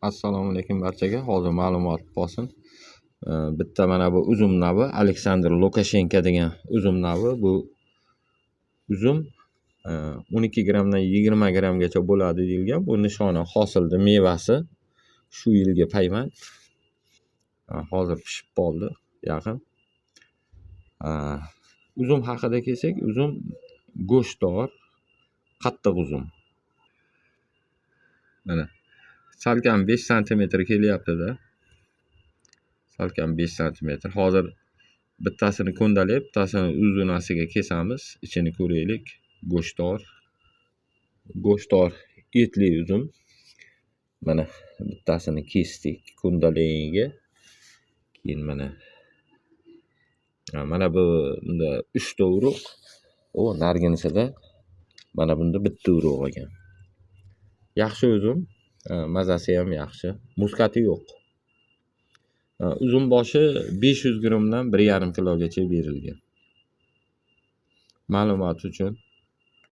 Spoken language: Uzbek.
Assalomu alaykum barchaga. Hozir ma'lumot bo'lsin. Bitta mana bu uzum navi Aleksandr Lukashenko degan uzum navi. Bu uzum 12 grammdan 20 grammgacha bo'ladi deyilgan. Bu nishoni hosildi, mevasi shu yilgi payman. Hozir pishib qoldi yaqin. Uzum haqida kelsak, uzum go'shtdor, qattiq uzum. Mana salkam 5 sm kelyapti-da. Salkam 5 sm. Hozir bittasini ko'ndalib, bittasini uzunasiga kesamiz. Ichini ko'raylik. Go'shtdor etli uzum. Mana bittasini kesdik ko'ndalagiga. Keyin mana bunda 3 ta urug'. Narginisida mana bunda bitta urug' ekan. Yaxshi uzum, mazasi ham yaxshi. Muskati yo'q. Uzum boshi 500 grammdan 1,5 kilogacha berilgan. Ma'lumot uchun